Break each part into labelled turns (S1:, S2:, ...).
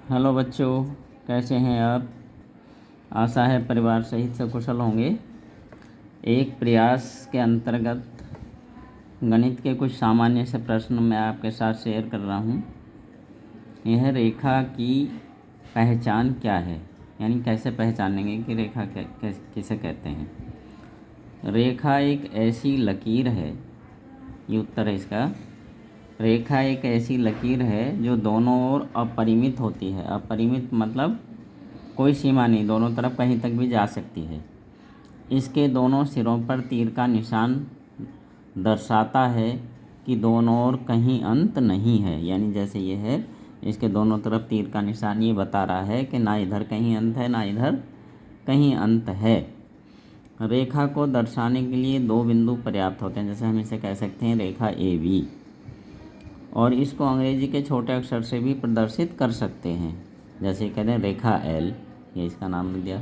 S1: Hello बच्चों, कैसे हैं आप। आशा है परिवार सहित सब कुशल होंगे। एक प्रयास के अंतर्गत गणित के कुछ सामान्य से प्रश्न मैं आपके साथ शेयर कर रहा हूँ। यह रेखा की पहचान क्या है, यानी कैसे पहचानेंगे कि रेखा किसे कहते हैं। रेखा एक ऐसी लकीर है, ये उत्तर है इसका। रेखा एक ऐसी लकीर है जो दोनों ओर अपरिमित होती है। अपरिमित मतलब कोई सीमा नहीं, दोनों तरफ कहीं तक भी जा सकती है। इसके दोनों सिरों पर तीर का निशान दर्शाता है कि दोनों ओर कहीं अंत नहीं है। यानी जैसे ये है, इसके दोनों तरफ तीर का निशान ये बता रहा है कि ना इधर कहीं अंत है ना इधर कहीं अंत है। रेखा को दर्शाने के लिए दो बिंदु पर्याप्त होते हैं। जैसे हम इसे कह सकते हैं रेखा ए बी, और इसको अंग्रेजी के छोटे अक्षर से भी प्रदर्शित कर सकते हैं। जैसे कहते हैं रेखा एल, ये इसका नाम लिख दिया।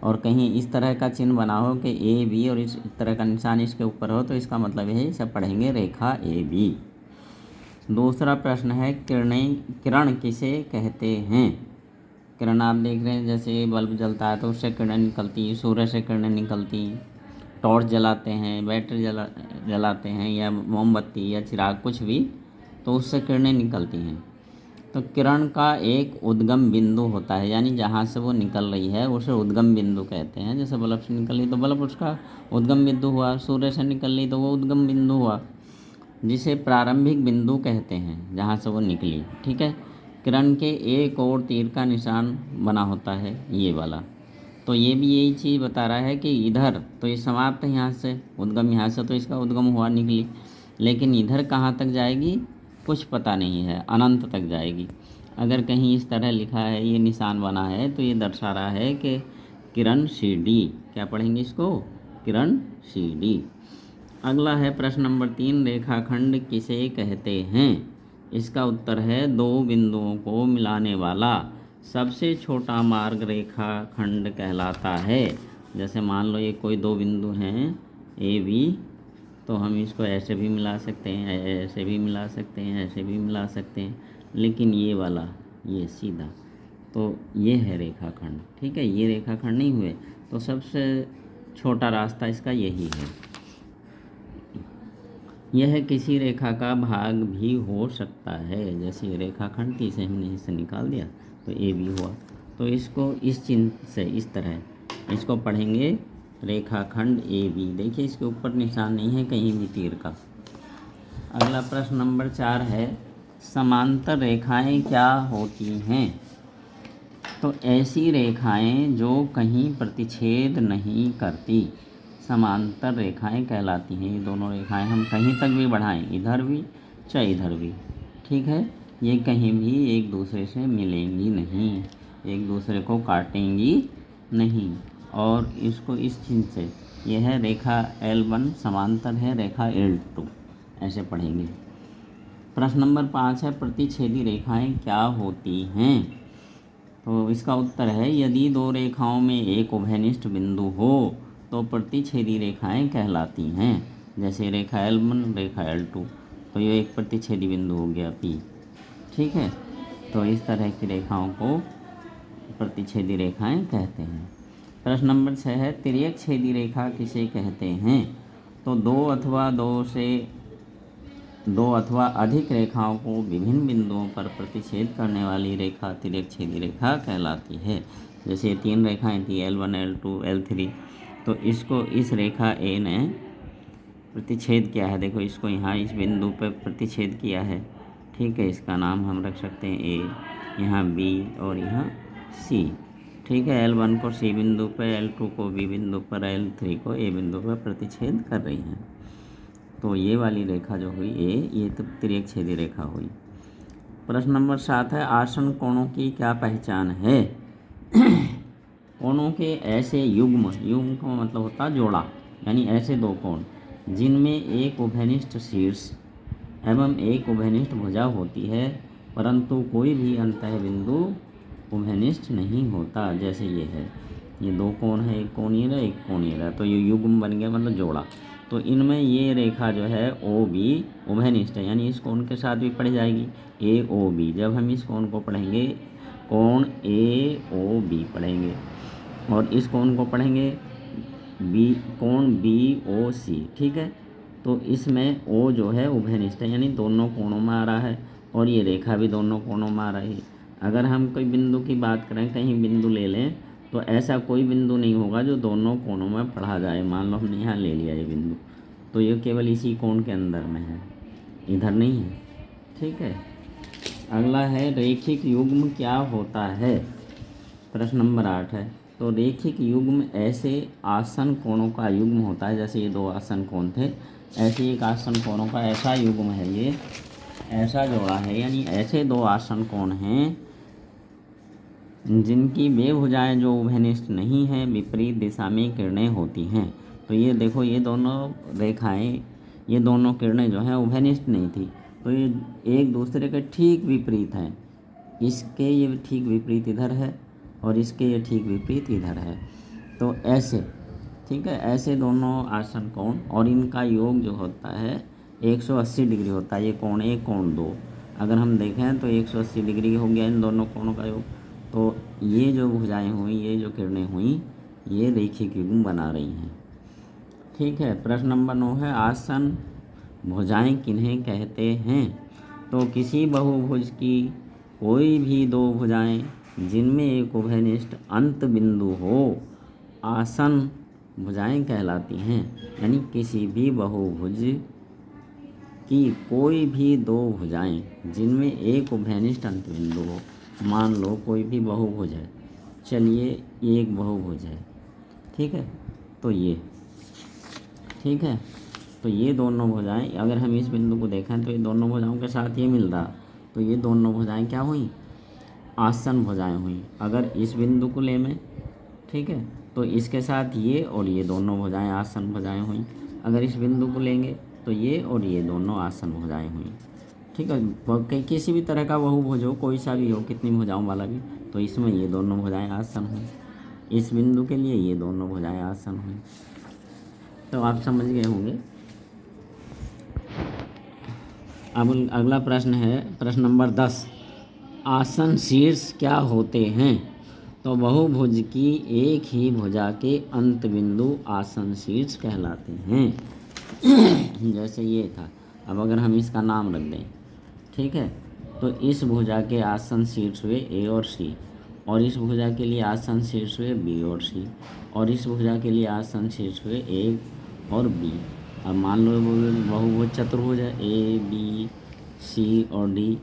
S1: और कहीं इस तरह का चिन्ह बना हो कि ए बी और इस तरह का निशान इसके ऊपर हो, तो इसका मतलब है इसे पढ़ेंगे रेखा ए बी। दूसरा प्रश्न है किरण किसे कहते हैं। किरण आप देख रहे हैं, जैसे बल्ब जलता है तो उससे किरणें निकलती, सूर्य से किरणें निकलती, टॉर्च जलाते हैं, बैटरी जलाते हैं, या मोमबत्ती या चिराग कुछ भी, तो उससे किरणें निकलती हैं। तो किरण का एक उद्गम बिंदु होता है, यानी जहाँ से वो निकल रही है उसे उद्गम बिंदु कहते हैं। जैसे बल्ब से निकल रही तो बल्ब उसका उद्गम बिंदु हुआ, सूर्य से निकल रही तो वो उद्गम बिंदु हुआ, जिसे प्रारंभिक बिंदु कहते हैं जहाँ से वो निकली। ठीक है। किरण के एक और तीर का निशान बना होता है, ये वाला। तो ये भी यही चीज़ बता रहा है कि इधर तो ये समाप्त है, यहाँ से उद्गम, यहाँ से तो इसका उद्गम हुआ निकली, लेकिन इधर कहाँ तक जाएगी कुछ पता नहीं है, अनंत तक जाएगी। अगर कहीं इस तरह लिखा है, ये निशान बना है, तो ये दर्शा रहा है कि किरण सी डी। क्या पढ़ेंगे इसको, किरण सी डी। अगला है प्रश्न नंबर 3, रेखाखंड किसे कहते हैं। इसका उत्तर है दो बिंदुओं को मिलाने वाला सबसे छोटा मार्ग रेखाखंड कहलाता है। जैसे मान लो ये कोई दो बिंदु हैं ए बी, तो हम इसको ऐसे भी मिला सकते हैं, ऐसे भी मिला सकते हैं, ऐसे भी मिला सकते हैं, लेकिन ये वाला ये सीधा, तो ये है रेखाखंड। ठीक है, ये रेखाखंड नहीं हुए, तो सबसे छोटा रास्ता इसका यही है। यह किसी रेखा का भाग भी हो सकता है। जैसे ये रेखाखंड थी, इसे हमने इससे निकाल दिया तो ए बी हुआ, तो इसको इस चिन्ह से इस तरह इसको पढ़ेंगे रेखाखंड ए बी। देखिए इसके ऊपर निशान नहीं है कहीं भी तीर का। अगला प्रश्न नंबर 4 है, समांतर रेखाएं क्या होती हैं। तो ऐसी रेखाएं जो कहीं प्रतिच्छेद नहीं करती समांतर रेखाएं कहलाती हैं। ये दोनों रेखाएं हम कहीं तक भी बढ़ाएं, इधर भी चाहे इधर भी, ठीक है, ये कहीं भी एक दूसरे से मिलेंगी नहीं, एक दूसरे को काटेंगी नहीं। और इसको इस चिन्ह से, यह है रेखा L1 समांतर है रेखा L2, ऐसे पढ़ेंगे। प्रश्न नंबर 5 है, प्रतिच्छेदी रेखाएं क्या होती हैं। तो इसका उत्तर है, यदि दो रेखाओं में एक उभयनिष्ठ बिंदु हो तो प्रतिच्छेदी रेखाएं कहलाती हैं। जैसे रेखा L1 रेखा L2, तो ये एक प्रतिच्छेदी बिंदु हो गया P। ठीक है, तो इस तरह की रेखाओं को प्रतिच्छेदी रेखाएं कहते हैं। प्रश्न नंबर 6 है, तिर्यक छेदी रेखा किसे कहते हैं। तो दो अथवा अधिक रेखाओं को विभिन्न बिंदुओं पर प्रतिच्छेद करने वाली रेखा तिर्यक छेदी रेखा कहलाती है। जैसे ये 3 रेखाएं थी L1 L2 L3, तो इसको इस रेखा A ने प्रतिच्छेद किया है। देखो इसको यहाँ इस बिंदु पर प्रतिच्छेद किया है। ठीक है, इसका नाम हम रख सकते हैं A, यहाँ B और यहाँ C। ठीक है, L1 को C बिंदु पर, L2 को B बिंदु पर, L3 को A बिंदु पर प्रतिच्छेद कर रही हैं। तो ये वाली रेखा जो हुई A, ये तो तिर्यक छेदी रेखा हुई। प्रश्न नंबर 7 है, आसन कोणों की क्या पहचान है। कोणों के ऐसे युग्म का मतलब होता है जोड़ा, यानी ऐसे दो कोण जिनमें एक उभयनिष्ठ शीर्ष एवं एक उभयनिष्ठ भुजा होती है, परंतु कोई भी अंतः बिंदु उभयनिष्ठ नहीं होता। जैसे ये है, ये दो कोण है, एक कोणीय है एक कोणीय है, तो ये युग्म बन गया, मतलब जोड़ा। तो इनमें ये रेखा जो है ओ बी उभयनिष्ठ है, यानी इस कोण के साथ भी पढ़ जाएगी A O B। जब हम इस कोण को पढ़ेंगे कोण AOB पढ़ेंगे और इस कोण को पढ़ेंगे कोण BOC। ठीक है, तो इसमें O जो है उभयनिष्ठ है, यानी दोनों कोणों में आ रहा है और ये रेखा भी दोनों कोणों में आ रही है। अगर हम कोई बिंदु की बात करें, कहीं बिंदु ले लें, तो ऐसा कोई बिंदु नहीं होगा जो दोनों कोणों में पढ़ा जाए। मान लो हमने यहाँ ले लिया ये बिंदु, तो ये केवल इसी कोण के अंदर में है, इधर नहीं है। ठीक है, अगला है रेखिक युग्म क्या होता है, प्रश्न नंबर 8 है। तो रेखिक युग्म ऐसे आसन कोणों का युग्म होता है, जैसे ये दो आसन कोण थे, ऐसे एक आसन कोणों का ऐसा युग्म है, ये ऐसा जोड़ा है, यानी ऐसे दो आसन कोण हैं जिनकी वे भुजाएं जो उभयनिष्ठ नहीं हैं, विपरीत दिशा में किरणें होती हैं। तो ये देखो, ये दोनों रेखाएं, ये दोनों किरणें जो हैं उभयनिष्ठ नहीं थी, तो ये एक दूसरे के ठीक विपरीत हैं। इसके ये ठीक विपरीत इधर है और इसके ये ठीक विपरीत इधर है। तो ऐसे, ठीक है, ऐसे दोनों आसन कोण और इनका योग जो होता है 180 डिग्री होता है। ये कोण 1 कोण 2 अगर हम देखें तो 180 डिग्री हो गया इन दोनों कोणों का योग। तो ये जो भुजाएं हुई, ये जो किरणें हुई, ये रेखिक युग्म बना रही हैं। ठीक है, प्रश्न नंबर 9 है आसन भुजाएं किन्हें कहते हैं। तो किसी बहुभुज की कोई भी दो भुजाएं जिनमें एक उभयनिष्ठ अंत बिंदु हो आसन भुजाएं कहलाती हैं। यानी किसी भी बहुभुज की कोई भी दो भुजाएं जिनमें एक उभयनिष्ठ अंत बिंदु हो। मान लो कोई भी बहुभुज है, चलिए ये एक बहुभुज है, ठीक है, तो ये, ठीक है, तो ये दोनों भुजाएं, अगर हम इस बिंदु को देखें तो ये दोनों भुजाओं के साथ ये मिल रहा, तो ये दोनों भुजाएं क्या हुई, आसन भुजाएं हुई। अगर इस बिंदु को ले में, ठीक है, तो इसके साथ ये और ये दोनों भुजाएं आसन भुजाएं हुई। अगर इस बिंदु को लेंगे तो ये और ये दोनों आसन भुजाएं हुई। ठीक है, किसी भी तरह का बहुभुज हो, कोई सा भी हो, कितनी भुजाओं वाला भी, तो इसमें ये दोनों भुजाएं आसन हुई। इस बिंदु के लिए ये दोनों भुजाएं आसन हुई। तो आप समझ गए होंगे। अब अगला प्रश्न है प्रश्न नंबर 10, आसन शीर्ष क्या होते हैं। तो बहुभुज की एक ही भुजा के अंत बिंदु आसन शीर्ष कहलाते हैं। जैसे ये था, अब अगर हम इसका नाम रख दें, ठीक है, तो इस भुजा के आसन शीर्ष हुए A और C, और इस भुजा के लिए आसन शीर्ष हुए B और C, और इस भुजा के लिए आसन शीर्ष हुए A और B। अब मान लो बहुभुज चतुर्भुज है A B C और D,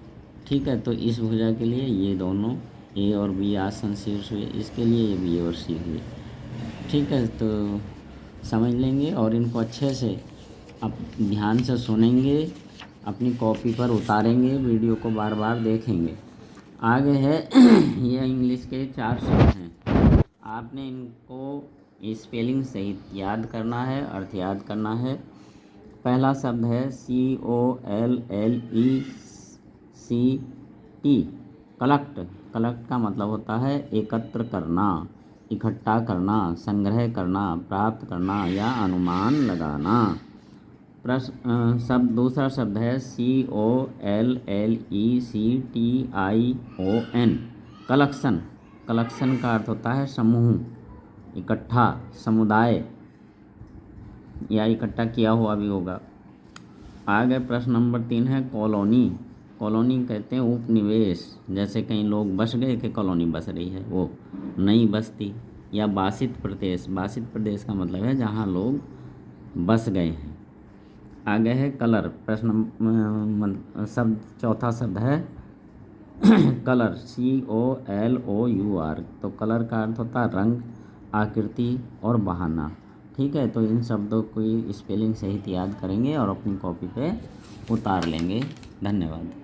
S1: ठीक है, तो इस भुजा के लिए ये दोनों A और B आसन शीर्ष हुए, इसके लिए ये B और C हुए। ठीक है, तो समझ लेंगे और इनको अच्छे से आप ध्यान से सुनेंगे, अपनी कॉपी पर उतारेंगे, वीडियो को बार बार देखेंगे। आगे है ये इंग्लिश के 4 शब्द हैं, आपने इनको स्पेलिंग सहित याद करना है, अर्थ याद करना है। पहला शब्द है COLLECT, कलेक्ट। कलेक्ट का मतलब होता है एकत्र करना, इकट्ठा करना, संग्रह करना, प्राप्त करना या अनुमान लगाना। दूसरा शब्द है COLLECTION, कलेक्शन। कलेक्शन का अर्थ होता है समूह, इकट्ठा, समुदाय या इकट्ठा किया हुआ भी होगा। आगे प्रश्न नंबर 3 है कॉलोनी। कॉलोनी कहते हैं उपनिवेश, जैसे कहीं लोग बस गए कि कॉलोनी बस रही है, वो नई बस्ती। या बासित प्रदेश, बासित प्रदेश का मतलब है जहाँ लोग बस गए हैं। आगे है कलर। प्रश्न शब्द चौथा शब्द है कलर, COLOUR। तो कलर का अर्थ होता है रंग, आकृति और बहाना। ठीक है, तो इन शब्दों को स्पेलिंग सहित याद करेंगे और अपनी कॉपी पे उतार लेंगे। धन्यवाद।